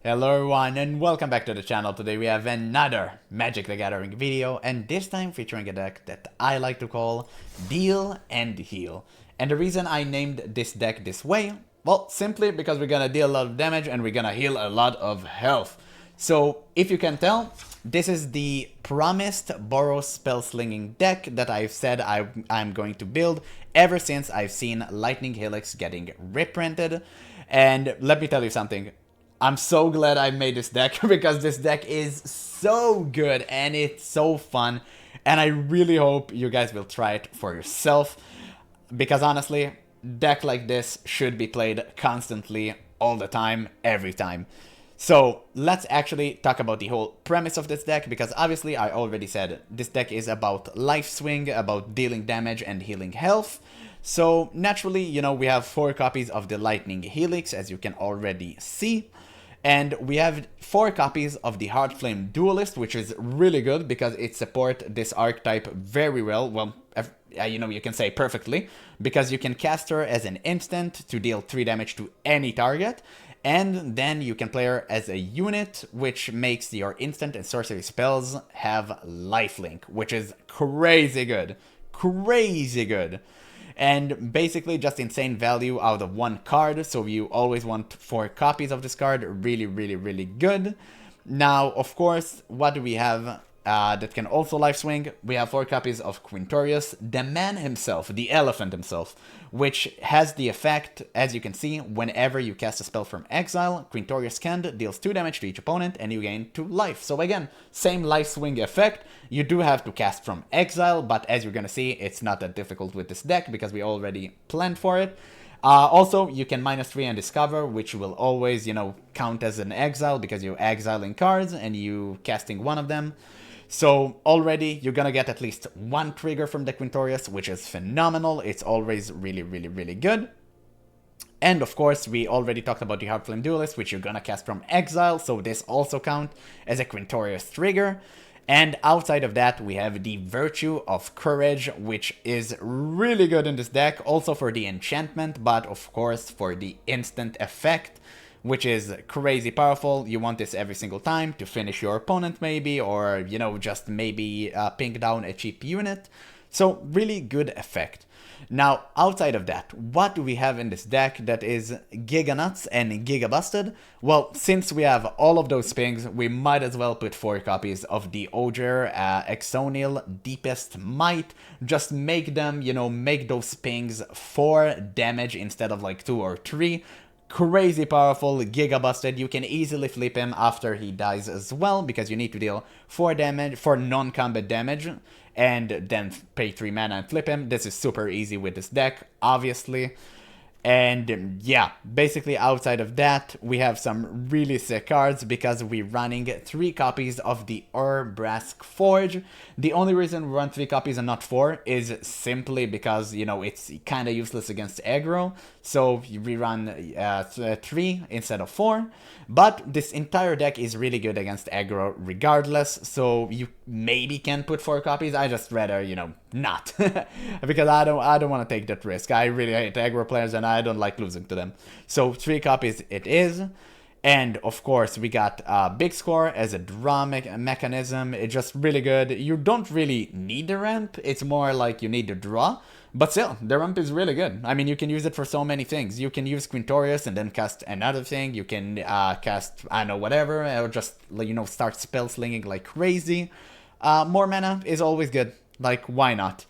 Hello everyone and welcome back to the channel. Today we have another Magic the Gathering video, and this time featuring a deck that I like to call Deal and Heal. And the reason I named this deck this way, well, simply because we're gonna deal a lot of damage and we're gonna heal a lot of health. So if you can tell, this is the promised Boros Spell-Slinging deck that I've said I'm going to build ever since I've seen Lightning Helix getting reprinted. And let me tell you something. I'm so glad I made this deck because this deck is so good and it's so fun, and I really hope you guys will try it for yourself, because honestly, deck like this should be played constantly, all the time, every time. So let's actually talk about the whole premise of this deck, because obviously I already said this deck is about life swing, about dealing damage and healing health. So naturally, you know, we have 4 copies of the Lightning Helix, as you can already see. And we have 4 copies of the Heartflame Duelist, which is really good because it supports this archetype very well. Well, you know, you can say perfectly, because you can cast her as an instant to deal 3 damage to any target. And then you can play her as a unit, which makes your instant and sorcery spells have lifelink, which is crazy good. Crazy good. And basically just insane value out of 1 card, so you always want 4 copies of this card. Really good. Now, of course, what do we have that can also life swing? We have 4 copies of Quintorius, the man himself, the elephant himself, which has the effect, as you can see, whenever you cast a spell from exile, Quintorius Kend deals 2 damage to each opponent and you gain 2 life. So again, same life swing effect. You do have to cast from exile, but as you're gonna see, it's not that difficult with this deck because we already planned for it. Also, you can -3 and discover, which will always, you know, count as an exile because you're exiling cards and you casting one of them. So already you're gonna get at least 1 trigger from the Quintorius, which is phenomenal. It's always really good. And of course, we already talked about the Heartflame Duelist, which you're gonna cast from exile, so this also counts as a Quintorius trigger. And outside of that, we have the Virtue of Courage, which is really good in this deck, also for the enchantment, but of course for the instant effect, which is crazy powerful. You want this every single time to finish your opponent maybe, or, you know, just maybe ping down a cheap unit. So really good effect. Now, outside of that, what do we have in this deck that is giga nuts and giga busted? Well, since we have all of those pings, we might as well put 4 copies of the Ogier, Exonial, Deepest Might. Just make them, you know, make those pings 4 damage instead of like 2 or 3. Crazy powerful, giga busted. You can easily flip him after he dies as well, because you need to deal 4 damage, 4 non-combat damage, and then pay 3 mana and flip him. This is super easy with this deck, obviously. And yeah, basically outside of that, we have some really sick cards because we're running 3 copies of the Urbrask Forge. The only reason we run 3 copies and not 4 is simply because, you know, it's kind of useless against aggro. So we run 3 instead of 4. But this entire deck is really good against aggro regardless, so you maybe can put 4 copies. I just rather, you know, not. Because I don't want to take that risk. I really hate aggro players and I don't like losing to them. So 3 copies it is. And of course we got Big Score as a draw mechanism. It's just really good. You don't really need the ramp, it's more like you need to draw. But still, the ramp is really good. I mean, you can use it for so many things. You can use Quintorius and then cast another thing. You can cast, I don't know, whatever, or just, you know, start spell slinging like crazy. More mana is always good. Like, why not?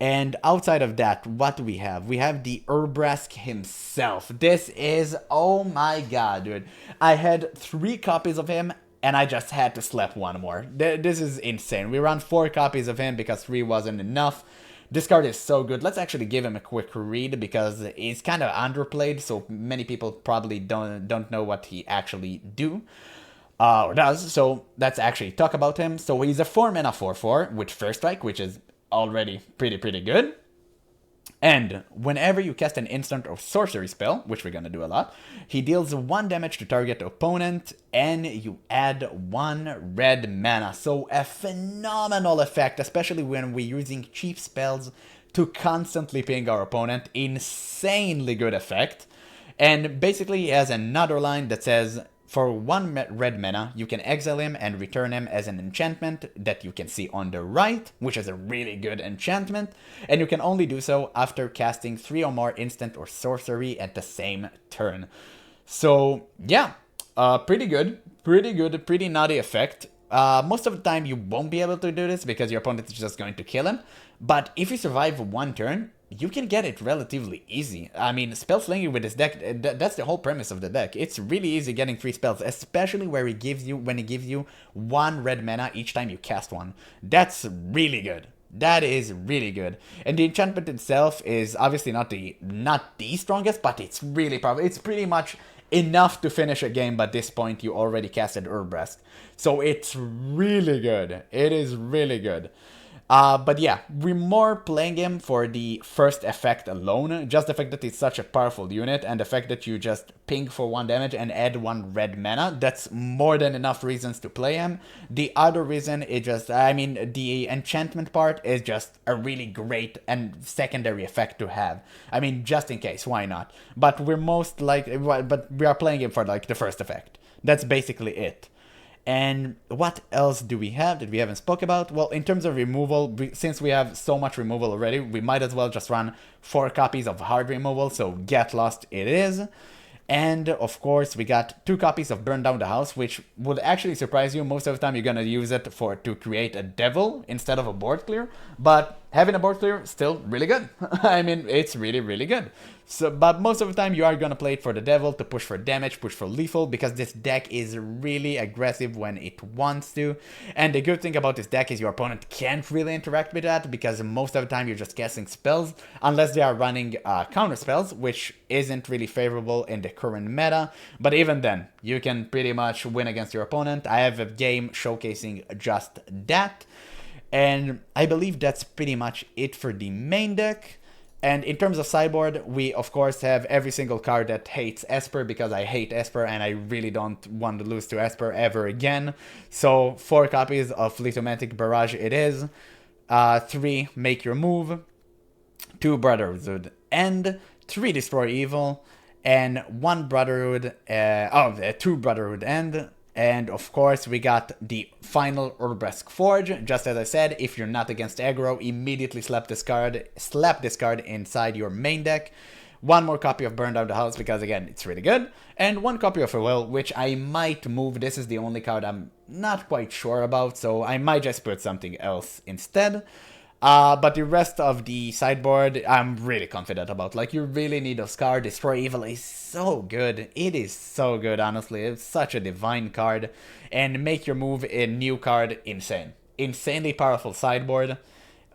And outside of that, what do we have? We have the Urbrask himself. This is, oh my god, dude. I had 3 copies of him, and I just had to slap 1 more. This is insane. We run 4 copies of him because 3 wasn't enough. This card is so good. Let's actually give him a quick read because he's kind of underplayed, so many people probably don't know what he actually does. So let's actually talk about him. So he's a 4 mana 4/4 with First Strike, which is already pretty good. And whenever you cast an instant or sorcery spell, which we're gonna do a lot, he deals 1 damage to target opponent, and you add 1 red mana. So a phenomenal effect, especially when we're using cheap spells to constantly ping our opponent. Insanely good effect. And basically he has another line that says, For 1 red mana, you can exile him and return him as an enchantment that you can see on the right, which is a really good enchantment, and you can only do so after casting 3 or more instant or sorcery at the same turn. So yeah, pretty good, pretty nutty effect. Most of the time you won't be able to do this because your opponent is just going to kill him, but if you survive 1 turn, you can get it relatively easy. I mean, Spell-Slinging with this deck, that's the whole premise of the deck. It's really easy getting 3 spells, especially where it gives you, when it gives you 1 red mana each time you cast one. That's really good. That is really good. And the enchantment itself is obviously not the strongest, but it's really powerful. It's pretty much enough to finish a game, but at this point you already casted Urbrest. So it's really good. It is really good. But yeah, we're more playing him for the first effect alone. Just the fact that it's such a powerful unit and the fact that you just ping for 1 damage and add 1 red mana. That's more than enough reasons to play him. The other reason is just, I mean, the enchantment part is just a really great and secondary effect to have. I mean, just in case, why not? But we're but we are playing him for like the first effect. That's basically it. And what else do we have that we haven't spoke about? Well, in terms of removal, since we have so much removal already, we might as well just run 4 copies of hard removal, so Get Lost it is. And of course, we got 2 copies of Burn Down the House, which would actually surprise you. Most of the time, you're gonna use it to create a devil instead of a board clear. But having a board clear, still really good. I mean, it's really, really good. So, but most of the time, you are gonna play it for the devil to push for damage, push for lethal, because this deck is really aggressive when it wants to. And the good thing about this deck is your opponent can't really interact with that, because most of the time you're just casting spells, unless they are running counter spells, which isn't really favorable in the current meta. But even then, you can pretty much win against your opponent. I have a game showcasing just that. And I believe that's pretty much it for the main deck. And in terms of sideboard, we of course have every single card that hates Esper, because I hate Esper and I really don't want to lose to Esper ever again. So 4 copies of Lithomantic Barrage it is, 3 Make Your Move, 2 Brotherhood End, 3 Destroy Evil, and 1 Brotherhood, 2 Brotherhood End. And of course, we got the final Urbrest Forge. Just as I said, if you're not against aggro, immediately slap this card inside your main deck. 1 more copy of Burn Down the House, because again, it's really good. And 1 copy of A Will, which I might move. This is the only card I'm not quite sure about, so I might just put something else instead. But the rest of the sideboard, I'm really confident about. Like, you really need those cards. Destroy Evil is so good. It is so good, honestly. It's such a divine card. And Make Your Move, a new card, insane. Insanely powerful sideboard.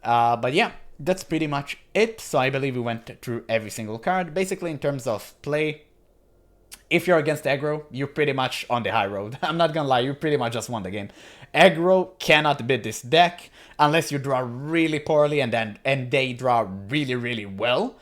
But yeah, that's pretty much it. So I believe we went through every single card. Basically, in terms of play, if you're against aggro, you're pretty much on the high road. I'm not gonna lie, you pretty much just won the game. Aggro cannot beat this deck unless you draw really poorly and they draw really, really well.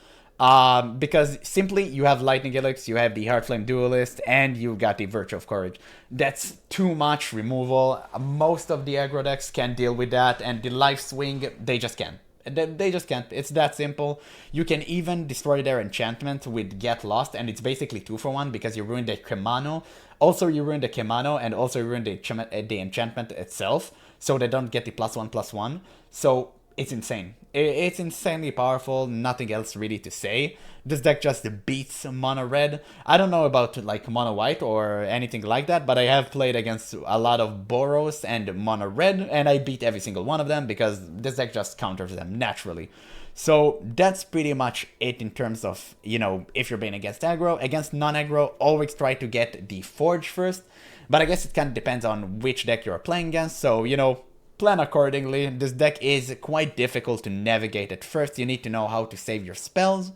Because simply you have Lightning Helix, you have the Heartflame Duelist, and you got the Virtue of Courage. That's too much removal. Most of the aggro decks can deal with that, and the Life Swing, they just can't. They just can't. It's that simple. You can even destroy their enchantment with Get Lost, and it's basically 2 for 1 because you ruin the Kemano. Also, you ruin the Kemano, and also you ruin the enchantment itself, so they don't get the +1/+1. So it's insane. It's insanely powerful. Nothing else really to say. This deck just beats mono red. I don't know about like mono white or anything like that, but I have played against a lot of Boros and mono red, and I beat every single one of them because this deck just counters them naturally. So that's pretty much it in terms of, you know, if you're being against aggro. Against non-aggro, always try to get the Forge first, but I guess it kind of depends on which deck you're playing against, so, you know, plan accordingly. This deck is quite difficult to navigate at first. You need to know how to save your spells.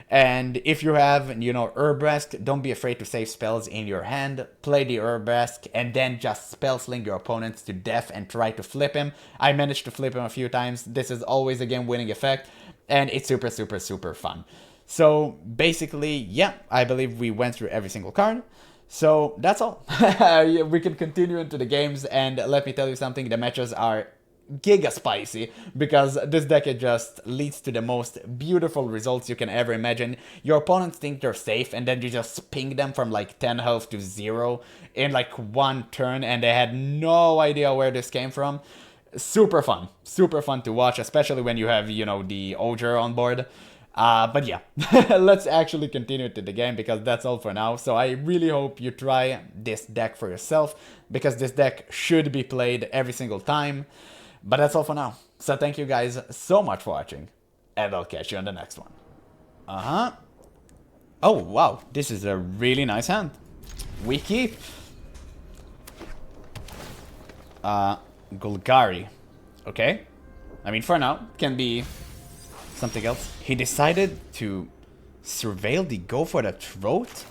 And if you have, you know, Urbrest, don't be afraid to save spells in your hand. Play the Urbrest and then just spell sling your opponents to death and try to flip him. I managed to flip him a few times. This is always a game winning effect, and it's super, super, super fun. So basically, yeah, I believe we went through every single card. So that's all. We can continue into the games, and let me tell you something, the matches are giga spicy, because this deck it just leads to the most beautiful results you can ever imagine. Your opponents think they're safe, and then you just ping them from like 10 health to 0 in like one turn, and they had no idea where this came from. Super fun to watch, especially when you have, you know, the Ogre on board. But yeah, let's actually continue to the game, because that's all for now. So I really hope you try this deck for yourself, because this deck should be played every single time. But that's all for now. So thank you guys so much for watching, and I'll catch you on the next one. Oh, wow, this is a really nice hand. We keep Golgari. Okay, I mean, for now, can be something else. He decided to surveil the Go for the Throat?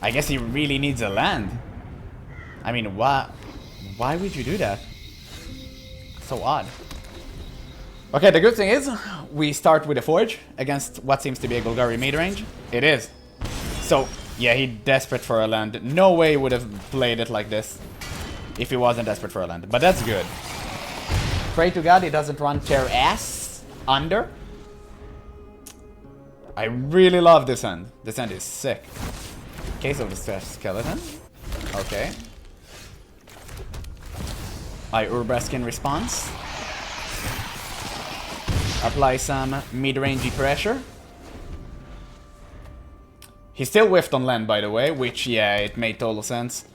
I guess he really needs a land. I mean, why would you do that? So odd. Okay, the good thing is, we start with a Forge against what seems to be a Golgari midrange. It is. So, yeah, he's desperate for a land. No way he would have played it like this if he wasn't desperate for a land. But that's good. Pray to God he doesn't run Tear Ass under. I really love this hand. This hand is sick. Case of the Skeleton. Okay. Urbaskin response. Apply some mid-rangey pressure. He still whiffed on land, by the way, which, yeah, it made total sense.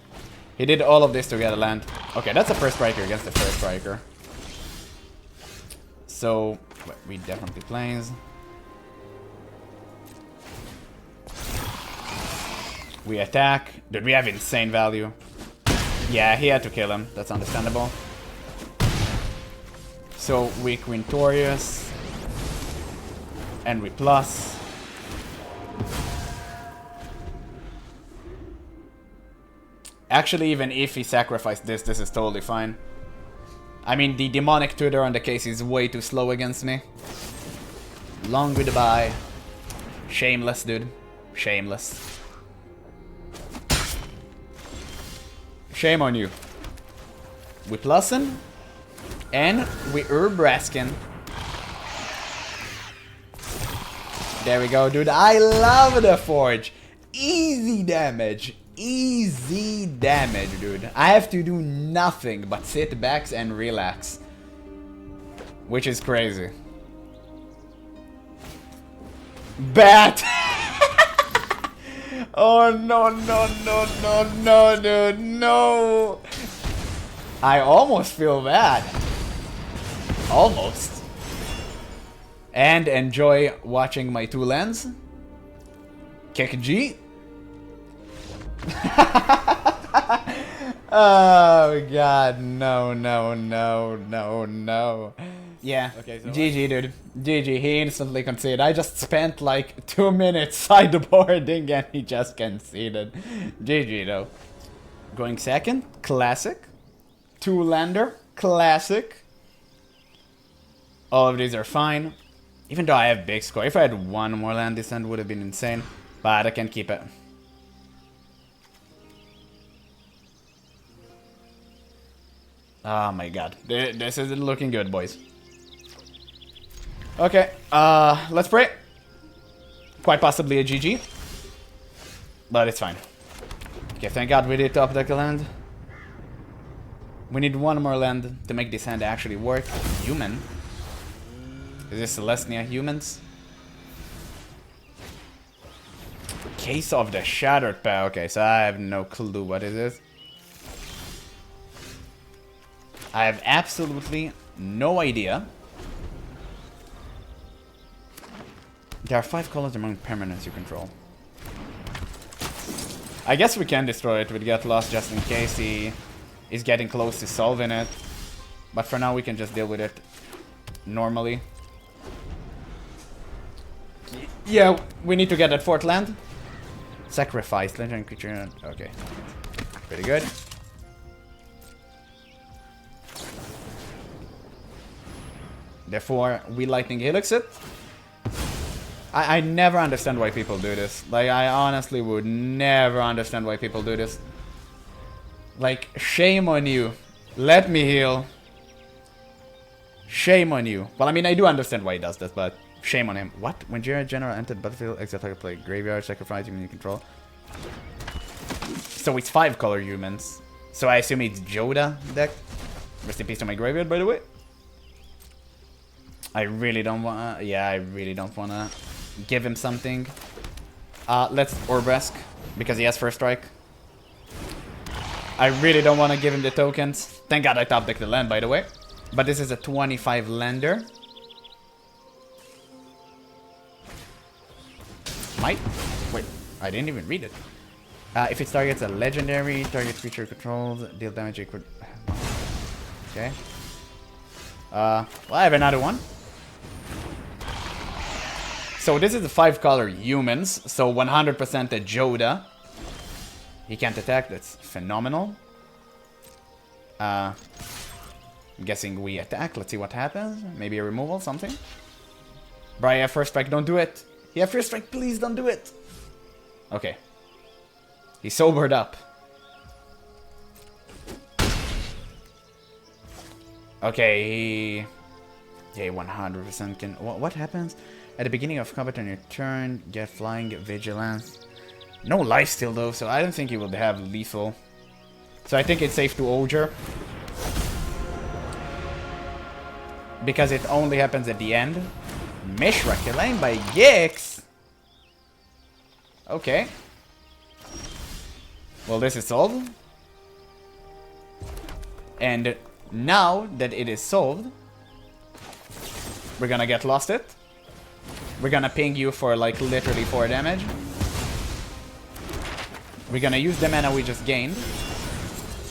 He did all of this to get a land. Okay, that's a first striker against the first striker. So, we definitely plays. We attack. Dude, we have insane value. Yeah, he had to kill him. That's understandable. So, we Quintorius. And we plus. Actually, even if he sacrificed this, this is totally fine. I mean, the demonic tutor on the case is way too slow against me. Long goodbye. Shameless, dude. Shameless. Shame on you. We plusin. And we Urbraskin. There we go, dude. I love the Forge. Easy damage. Easy damage, dude. I have to do nothing but sit back and relax. Which is crazy. Bat! Oh, no, no, no, no, no, dude. No! I almost feel bad. Almost. And enjoy watching my two lands. Kick G. Oh god, no, no, no, no, no. Yeah, okay, so GG, dude. GG, he instantly conceded. I just spent like 2 minutes sideboarding and he just conceded. GG, though. Going second, classic. Two-lander, classic. All of these are fine. Even though I have big score. If I had one more land, this end would have been insane. But I can't keep it. Oh my god. This isn't looking good, boys. Okay, let's pray. Quite possibly a GG. But it's fine. Okay, thank god we did top deck a land. We need one more land to make this hand actually work. Human. Is this Celestia humans? Case of the Shattered Path. Okay, so I have no clue what it is. I have absolutely no idea. There are 5 colors among permanents you control. I guess we can destroy it with Get Lost just in case he is getting close to solving it. But for now we can just deal with it normally. Yeah, we need to get that 4th land. Sacrifice, legendary creature. Okay. Pretty good. Therefore, we Lightning Helix it. I never understand why people do this. Like, I honestly would never understand why people do this. Like, shame on you. Let me heal. Shame on you. Well, I mean, I do understand why he does this, but shame on him. What? When General entered battlefield, except I could play graveyard, sacrifice, human you control. So it's 5-color humans. So I assume it's Joda deck. Rest in peace to my graveyard, by the way. I really don't wanna... Yeah, I really don't wanna give him something. Let's Orbesk, because he has first strike. I really don't want to give him the tokens. Thank God I top decked the land, by the way. But this is a 25 lander. Might... Wait, I didn't even read it. If it targets a legendary, target creature controls, deal damage equal... Okay. Well, I have another one. So this is the 5-color humans, so 100% a Joda. He can't attack, that's phenomenal. I'm guessing we attack, let's see what happens. Maybe a removal, something. Bri, have first strike, don't do it. You have first strike, please don't do it. Okay. He sobered up. Okay, he 100% can... What happens? At the beginning of combat on your turn, get flying, vigilance. No lifesteal though, so I don't think he will have lethal. So I think it's safe to Ogre. Because it only happens at the end. Mishra killing by Gix! Okay. Well, this is solved. And now that it is solved, we're gonna get lost it. We're gonna ping you for like literally 4 damage. We're gonna use the mana we just gained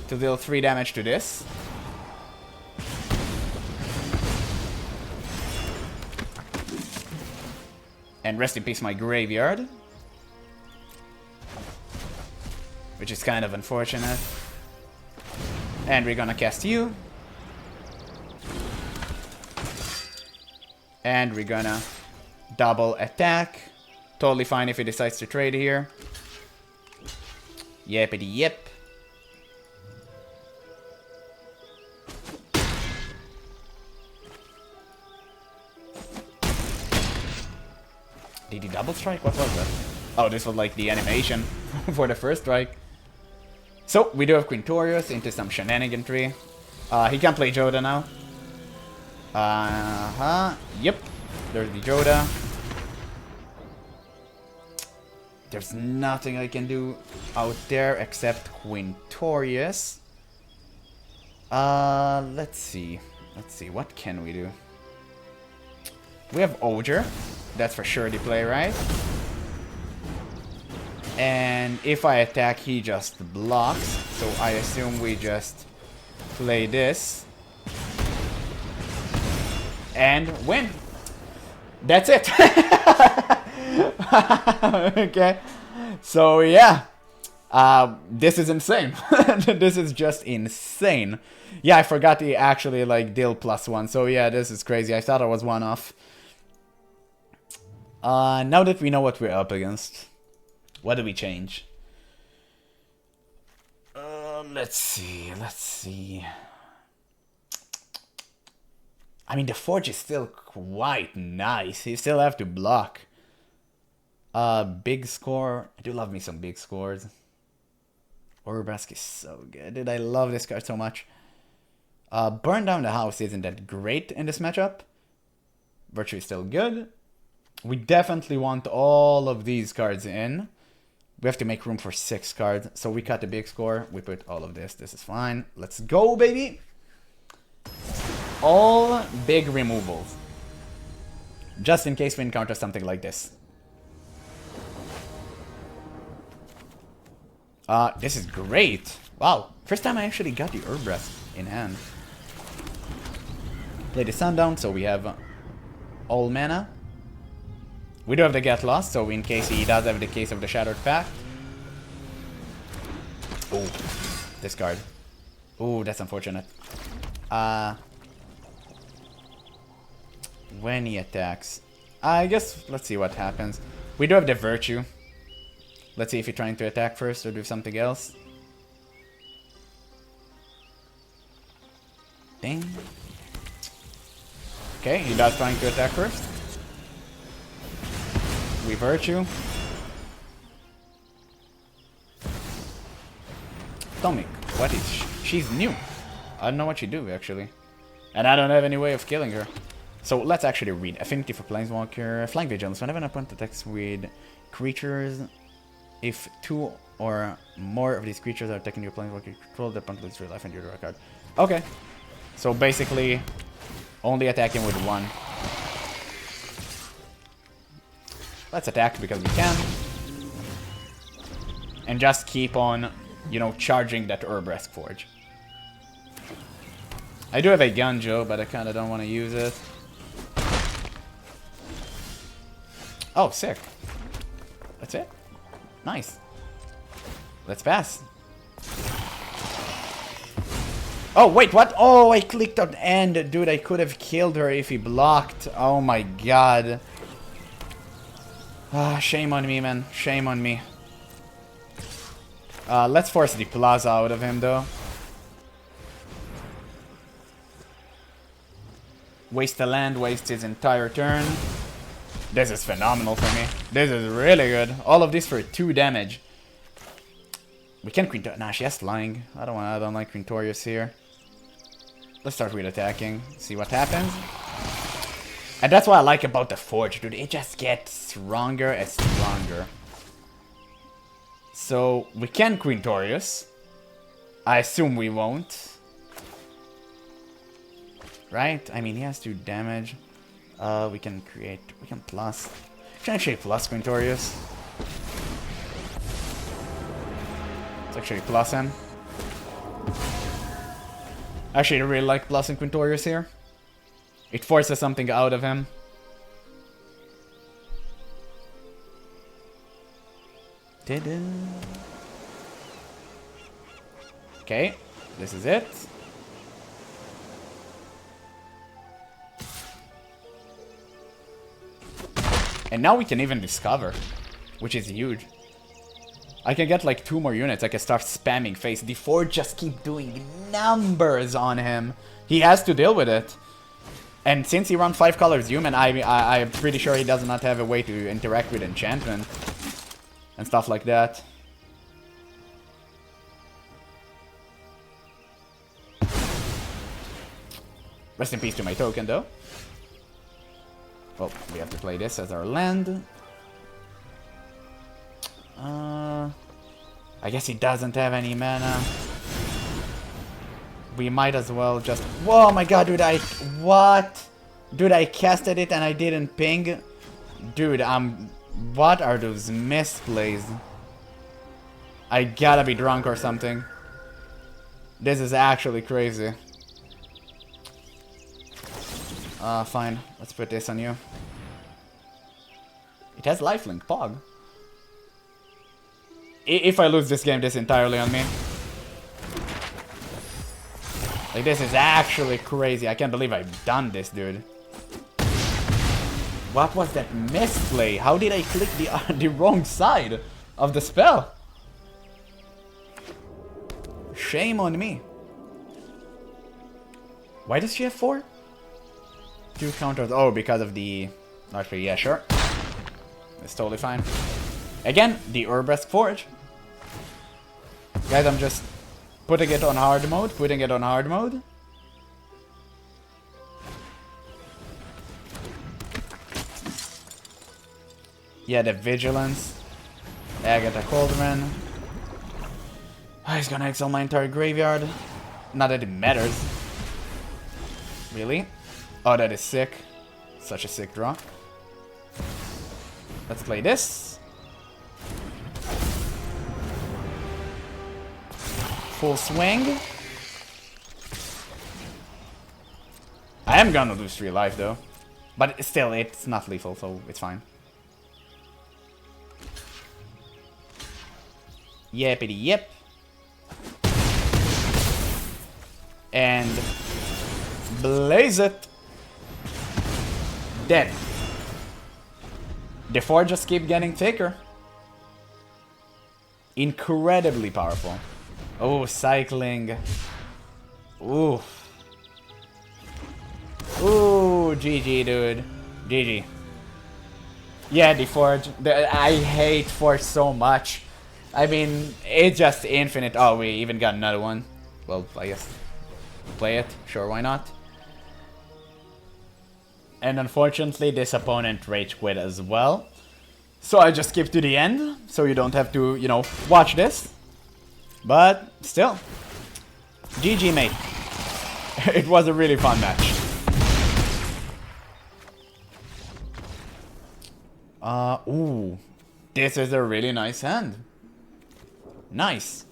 to deal 3 damage to this. And rest in peace my graveyard. Which is kind of unfortunate. And we're gonna cast you. And we're gonna double attack. Totally fine if he decides to trade here. Yippity yip. Did he double strike? What was that? Oh, this was like the animation for the first strike. So, we do have Quintorius into some shenaniganry. He can play Joda now. Yep. There's the Joda. There's nothing I can do out there except Quintorius. Let's see. Let's see. What can we do? We have Ogre. That's for sure the play, right? And if I attack, he just blocks. So I assume we just play this. And win. That's it. Okay. So yeah. This is insane. This is just insane. Yeah, I forgot he actually like deal +1. So yeah, this is crazy. I thought I was one off. Now that we know what we're up against, what do we change? Let's see. I mean, the Forge is still quite nice. You still have to block. Big score. I do love me some big scores. Orbesk is so good. Dude, I love this card so much. Burn Down the House isn't that great in this matchup. Virtue is still good. We definitely want all of these cards in. We have to make room for 6 cards. So we cut the big score. We put all of this. This is fine. Let's go, baby. All big removals. Just in case we encounter something like this. This is great. Wow. First time I actually got the Urbrest in hand. Play the Sundown, so we have all mana. We do have the Get Lost, so in case he does have the Case of the Shattered Pact. Oh, discard. Oh, that's unfortunate. When he attacks, I guess let's see what happens. We do have the Virtue. Let's see if he's trying to attack first or do something else. Ding. Okay, he does trying to attack first. We Virtue. Tomic, what is she? She's new. I don't know what she do, actually. And I don't have any way of killing her. So let's actually read. Affinity for Planeswalker. Flying Vigilance. Whenever an opponent attacks with creatures, if 2 or more of these creatures are attacking your Planeswalker, you control the opponent loses 3 life and you draw a card. Okay. So basically, only attacking with 1. Let's attack because we can. And just keep on, you know, charging that Urbrask Forge. I do have a Gunjo, but I kind of don't want to use it. Oh, sick. That's it. Nice. Let's pass. Oh, wait, what? Oh, I clicked on end. Dude, I could have killed her if he blocked. Oh my god. Ah, shame on me, man. Shame on me. Let's force the Plaza out of him, though. Waste the land, waste his entire turn. This is phenomenal for me. This is really good. All of this for 2 damage. We can Quintorius. Nah, she has flying. I don't like Quintorius here. Let's start with attacking. See what happens. And that's what I like about the Forge, dude. It just gets stronger and stronger. So, we can Quintorius. I assume we won't. Right? I mean, he has 2 damage. We can plus. We can actually plus Quintorius. Let's actually plus him. Actually, I really like plusing Quintorius here. It forces something out of him. Okay, this is it. And now we can even discover, which is huge. I can get like 2 more units. I can start spamming face. The Forge just keep doing numbers on him. He has to deal with it. And since he runs 5 colors human, I'm pretty sure he does not have a way to interact with enchantment and stuff like that. Rest in peace to my token, though. Well, we have to play this as our land. I guess he doesn't have any mana. We might as well just... Whoa, my god, dude, What? Dude, I casted it and I didn't ping. Dude, what are those misplays? I gotta be drunk or something. This is actually crazy. Fine. Let's put this on you. It has lifelink, Pog. If I lose this game, this entirely on me. Like, this is actually crazy. I can't believe I've done this, dude. What was that misplay? How did I click the wrong side of the spell? Shame on me. Why does she have 4? 2 counters. Oh, because of the... Actually, yeah, sure. It's totally fine. Again, the Urbrask Forge. Guys, I'm just putting it on hard mode, Yeah, the Vigilance. Agatha Cauldron. Oh, he's gonna exile my entire graveyard. Not that it matters. Really? Oh, that is sick. Such a sick draw. Let's play this. Full swing. I am gonna lose 3 life though. But still, it's not lethal, so it's fine. Yippity yip. And blaze it. Dead. The 4 just keep getting thicker. Incredibly powerful. Oh, cycling. Ooh. Ooh, Oh, GG, dude. GG. Yeah, the Forge. I hate Forge so much. I mean, it's just infinite. Oh, we even got another one. Well, I guess play it. Sure, why not? And unfortunately, this opponent rage quit as well. So I just skip to the end, so you don't have to, you know, watch this. But still, GG, mate. It was a really fun match. Ooh, this is a really nice hand. Nice.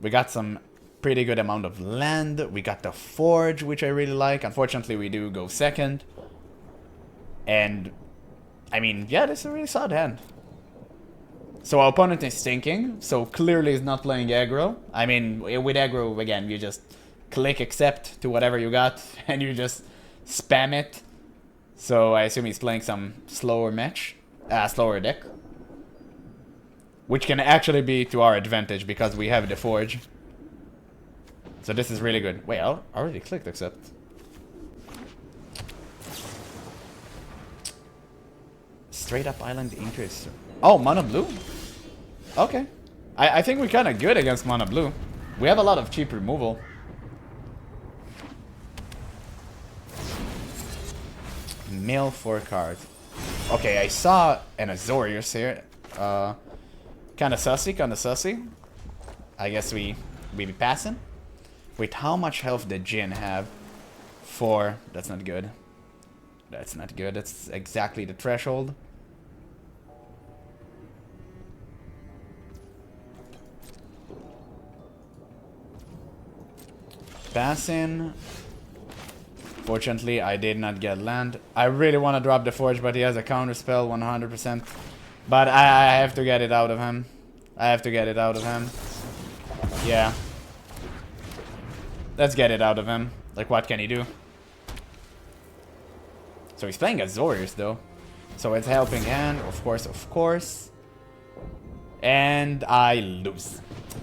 We got some pretty good amount of land. We got the Forge, which I really like. Unfortunately, we do go second. And, I mean, yeah, this is a really solid hand. So our opponent is thinking, so clearly he's not playing aggro. I mean, with aggro, again, you just click accept to whatever you got, and you just spam it. So I assume he's playing some slower match, slower deck. Which can actually be to our advantage, because we have the Forge. So this is really good. Wait, I already clicked accept. Straight up island interest. Oh, mono blue? Okay. I think we're kind of good against mono blue. We have a lot of cheap removal. Mill 4 cards. Okay, I saw an Azorius here. Kinda sussy. I guess we be passing. Wait, how much health did Jin have? 4. That's not good. That's not good. That's exactly the threshold. Passing. Fortunately, I did not get land. I really want to drop the Forge, but he has a counter spell 100%. But I have to get it out of him. Yeah. Let's get it out of him. Like, what can he do? So he's playing Azorius, though. So it's helping hand, of course. And I lose.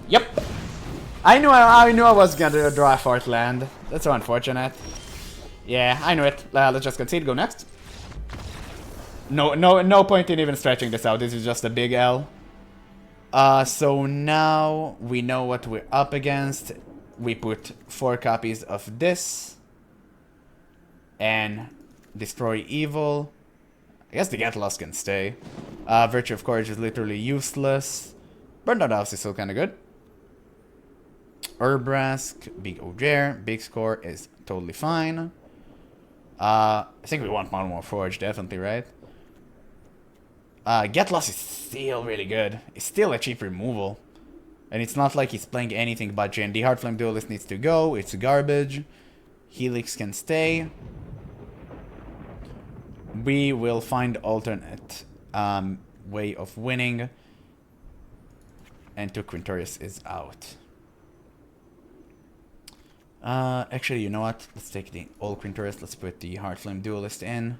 Yep. I knew I was gonna draw a 4th land. That's so unfortunate. Yeah, I knew it. Let's just concede. Go next. No point in even stretching this out. This is just a big L. So now we know what we're up against. We put 4 copies of this. And destroy evil. I guess the Get Lost can stay. Virtue of Courage is literally useless. Burned Out House is still kind of good. Urbrask, big Ojair, big score is totally fine. I think we want one more Forge, definitely, right? Get Lost is still really good. It's still a cheap removal. And it's not like he's playing anything but Jin. The Heartflame Duelist needs to go. It's garbage. Helix can stay. We will find alternate way of winning. And 2 Quintorius is out. Actually, you know what? Let's take the old Quintorius. Let's put the Heartflame Duelist in.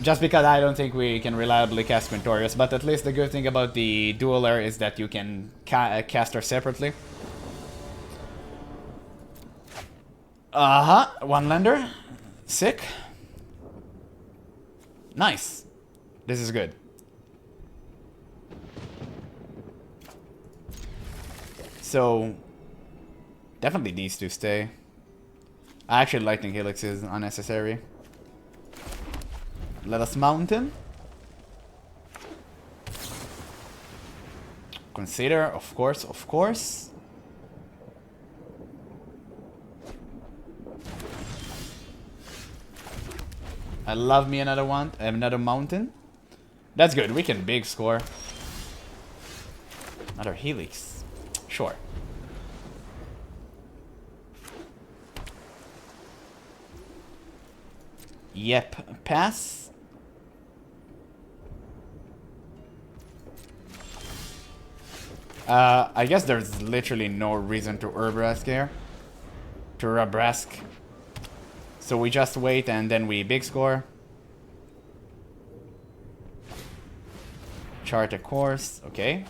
Just because I don't think we can reliably cast Quintorius, but at least the good thing about the Dueler is that you can cast her separately. One lander. Sick. Nice. This is good. So, definitely these 2 stay. Actually, Lightning Helix is unnecessary. Let us mount him. Consider, of course. I love me another one, another mountain. That's good, we can big score. Another Helix. Sure. Yep, pass. I guess there's literally no reason to Urbrask here. To Urbrask. So we just wait and then we big score. Chart a course, okay.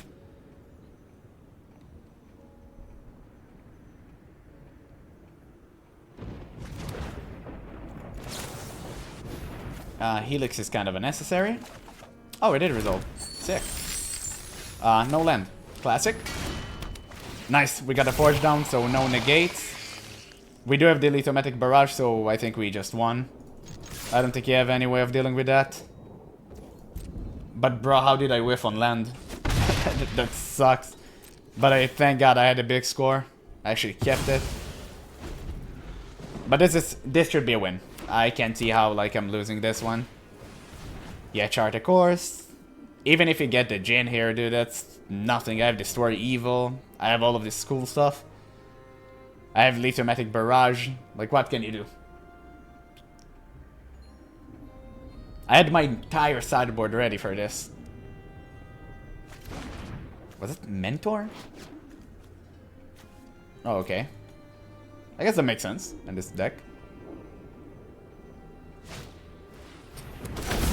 Helix is kind of unnecessary. Oh, it did resolve. Sick. No land. Classic. Nice, we got the Forge down, so no negates. We do have the Lithomatic Barrage, so I think we just won. I don't think you have any way of dealing with that. But bro, how did I whiff on land? That sucks. But I thank God I had a big score. I actually kept it. But this should be a win. I can't see how like I'm losing this one. Yeah, chart a course. Even if you get the Jin here, dude, that's nothing. I have Destroy Evil. I have all of this cool stuff. I have Lithomatic Barrage. Like, what can you do? I had my entire sideboard ready for this. Was it Mentor? Oh, okay. I guess that makes sense in this deck.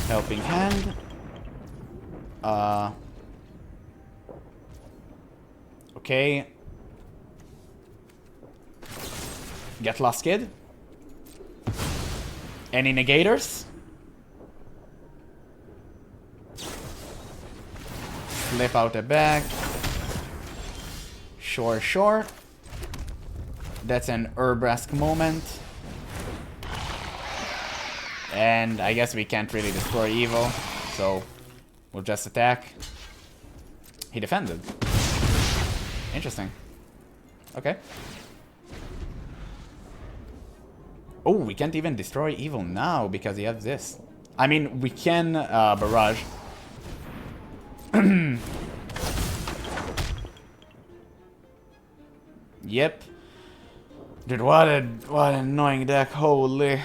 Helping Hand. Okay. Get Lost Kid. Any negators? Flip out the back. Sure, sure. That's an Urbrask moment. And I guess we can't really destroy evil, so we'll just attack. He defended. Interesting. Okay. Oh, we can't even destroy evil now because he has this. I mean, we can barrage. Yep. Dude, what an annoying deck, holy.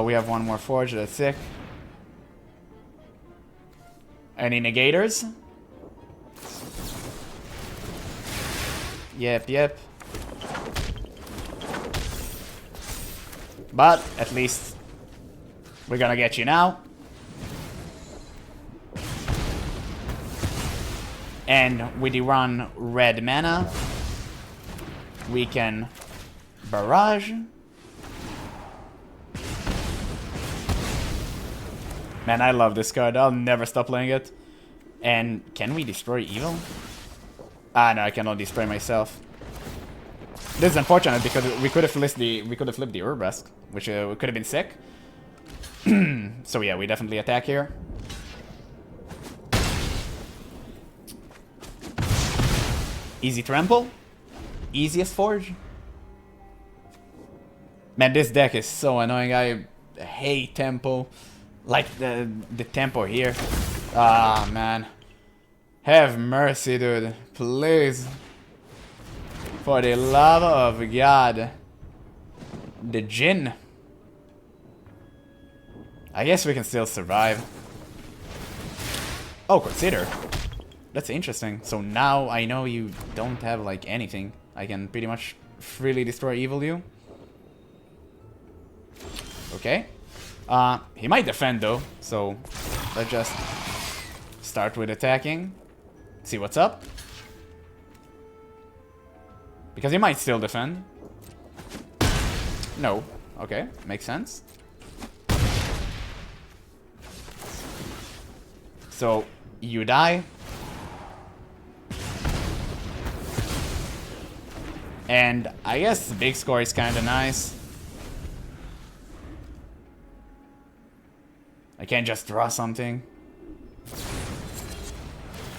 We have one more Forge, that's sick. Any negators? Yep, yep. But, at least, we're gonna get you now. And with the run red mana, we can barrage. Man, I love this card. I'll never stop playing it. And can we destroy evil? Ah, no, I cannot destroy myself. This is unfortunate because we could have flipped the Urbrask, which could have been sick. So yeah, we definitely attack here. Easy trample. Easiest Forge. Man, this deck is so annoying. I hate tempo. Like the tempo here. Ah, man. Have mercy, dude. Please. For the love of God. The Jin. I guess we can still survive. Oh, consider. That's interesting. So now I know you don't have like anything. I can pretty much freely destroy evil you. Okay. He might defend though, so let's just start with attacking. See what's up. Because he might still defend. No. Okay, makes sense. So, you die. And I guess the big score is kinda nice. I can't just draw something.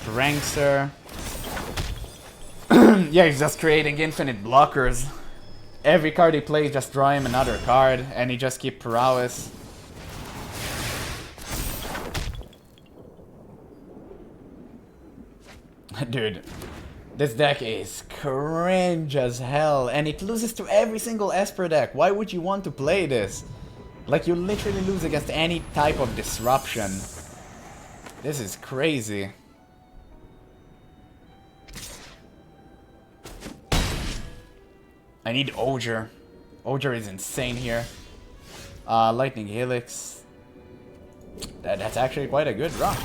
Prankster. Yeah, he's just creating infinite blockers. Every card he plays, just draw him another card, and he just keep prowess. Dude, this deck is cringe as hell, and it loses to every single Esper deck. Why would you want to play this? Like, you literally lose against any type of disruption. This is crazy. I need Ogre. Ogre is insane here. Lightning Helix. That's actually quite a good draw.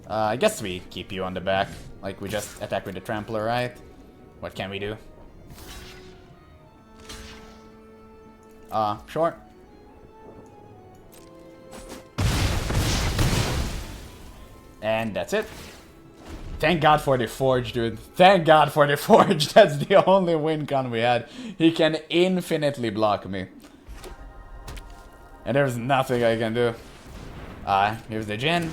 I guess we keep you on the back. Like, we just attack with the Trampler, right? What can we do? Sure. And that's it. Thank God for the Forge, dude. Thank God for the Forge. That's the only win con we had. He can infinitely block me. And there's nothing I can do. Here's the Jin.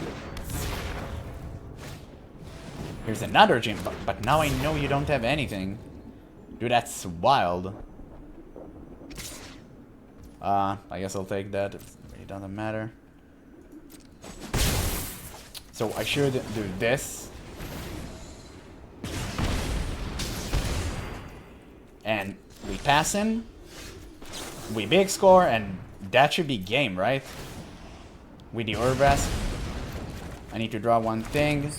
Here's another Jin. But now I know you don't have anything. Dude, that's wild. I guess I'll take that. It really doesn't matter. So I should do this. And we pass in. We big score, and that should be game, right? With the Urbas. I need to draw one thing.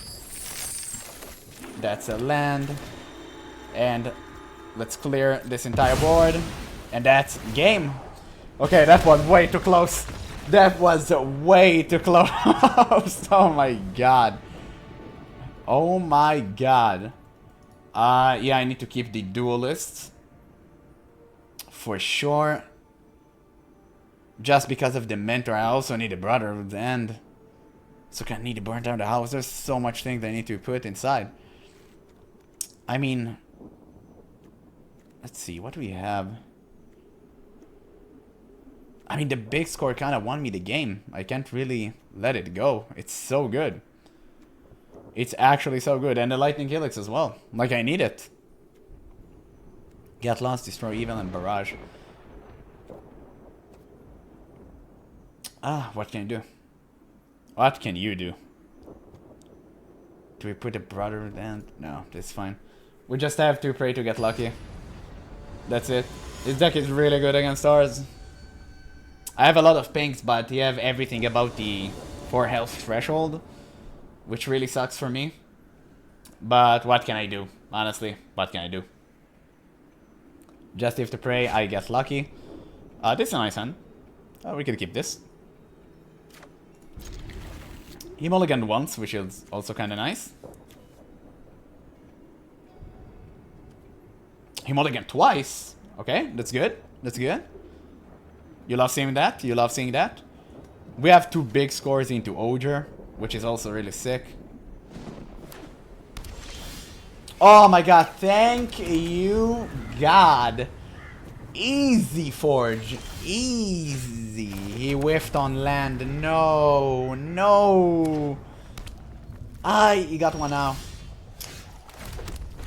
That's a land. And let's clear this entire board. And that's game. Okay, that was way too close. That was way too close. Oh my god. Oh my god. Yeah, I need to keep the duelists. For sure. Just because of the mentor, I also need a Brotherhood's End. So I need to burn down the house. There's so much things I need to put inside. I mean... Let's see, what do we have? I mean, the big score kind of won me the game. I can't really let it go. It's so good. It's actually so good. And the Lightning Helix as well. Like, I need it. Get Lost, Destroy Evil, and Barrage. What can I do? What can you do? Do we put a Brother End? No, that's fine. We just have to pray to get lucky. That's it. This deck is really good against ours. I have a lot of pinks, but you have everything about the 4 health threshold, which really sucks for me. But what can I do? Honestly, what can I do? Just have to pray I get lucky. This is a nice hand. We can keep this. He mulliganed once, which is also kind of nice. He mulliganed twice. Okay, that's good. That's good. You love seeing that? You love seeing that? We have 2 big scores into Ogre, which is also really sick. Oh my god, thank you, God. Easy, Forge. Easy. He whiffed on land. No, no. He got one now.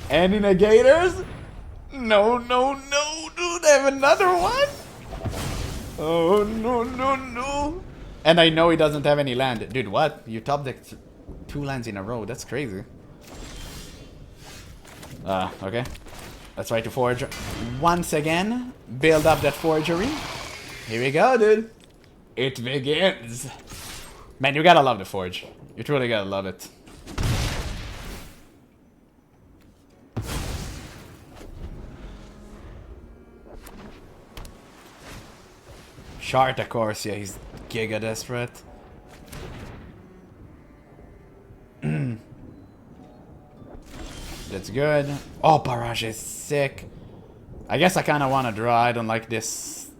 Any negators? No, no, no, dude. I have another one? Oh, no, no, no. And I know he doesn't have any land. Dude, what? You top decked 2 lands in a row. That's crazy. Okay. Let's try to forge once again. Build up that forgery. Here we go, dude. It begins. Man, you gotta love the forge. You truly gotta love it. Shard, of course. Yeah, he's giga desperate. That's good. Oh, Barrage is sick. I guess I kind of want to draw. I don't like this.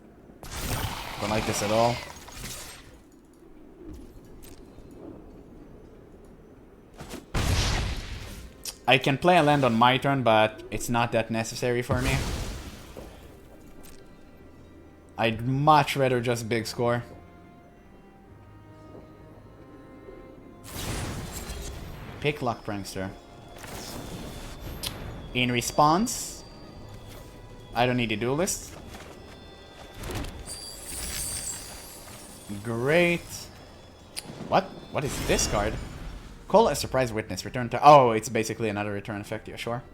Don't like this at all. I can play a land on my turn, but it's not that necessary for me. I'd much rather just big score. Pick Luck Prankster. In response, I don't need a duelist. Great. What? What is this card? Call a Surprise Witness. Return to... Oh, it's basically another return effect. Yeah, sure.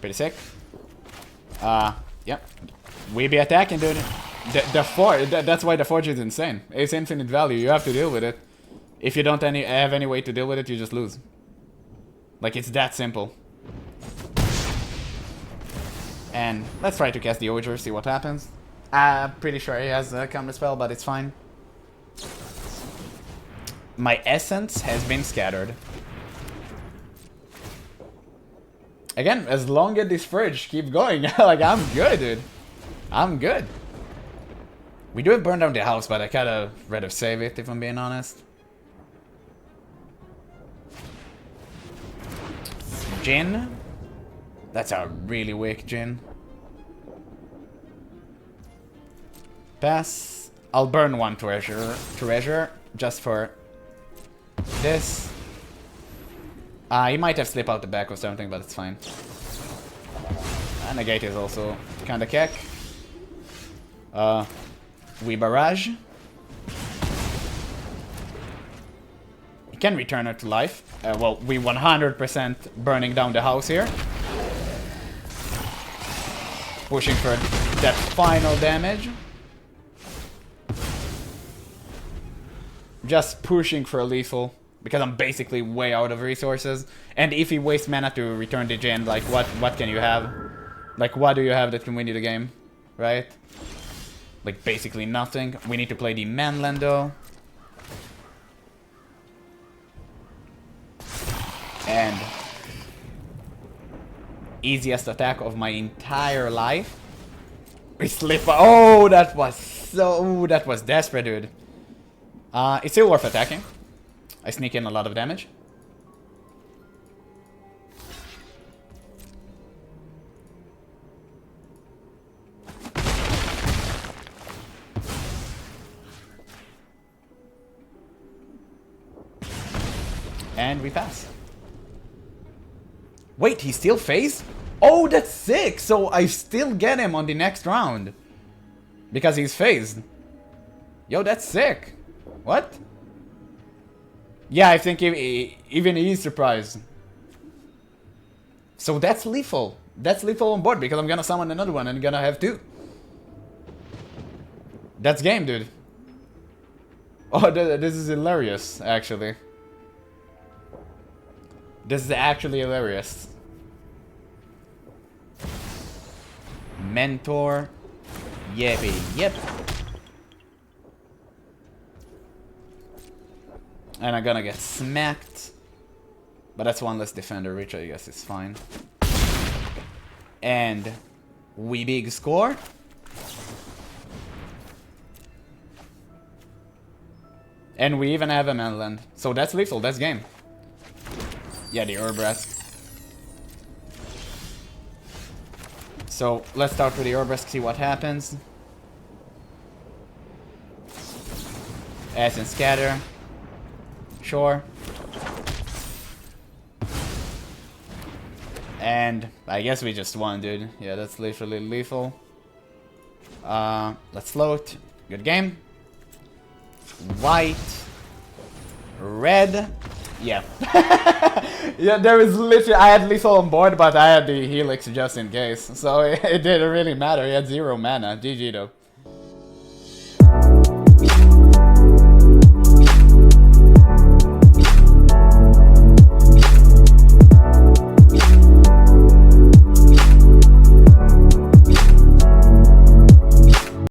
Pretty sick. Yep. We be attacking, dude. That's why the Forge is insane. It's infinite value. You have to deal with it. If you don't have any way to deal with it, you just lose. Like, it's that simple. And let's try to cast the Ogre, see what happens. Pretty sure he has a counter spell, but it's fine. My essence has been scattered. Again, as long as this fridge keep going, like, I'm good, dude. I'm good. We do have burn down the house, but I kinda rather save it if I'm being honest. Jin? That's a really weak Jin. Pass. I'll burn one treasure just for this. He might have slipped out the back or something, but it's fine. And the gate is also kinda keck. We barrage. He can return her to life. Well, we 100% burning down the house here. Pushing for that final damage. Just pushing for a lethal. Because I'm basically way out of resources. And if he wastes mana to return the gen, like what can you have? Like what do you have that can win you the game? Right? Like basically nothing. We need to play the manland though. And easiest attack of my entire life. We slip. Oh, that was desperate, dude. It's still worth attacking. I sneak in a lot of damage. And we pass. Wait, he still phased? Oh, that's sick! So I still get him on the next round. Because he's phased. Yo, that's sick. What? Yeah, I think even he's surprised. So that's lethal. That's lethal on board because I'm gonna summon another one and gonna have two. That's game, dude. Oh, this is hilarious, actually. This is actually hilarious. Mentor. Yippee, yep. And I'm gonna get smacked. But that's one less defender, which I guess is fine. And we big score. And we even have a manland. So that's lethal, that's game. Yeah, the Urbrask. So let's start with the Urbrask, see what happens. Ass and scatter. Sure. And I guess we just won, dude. Yeah, that's literally lethal. Let's float. Good game. White. Red. Yeah. Yeah, there is literally... I had lethal on board, but I had the Helix just in case. So it didn't really matter. He had 0 mana. GG though.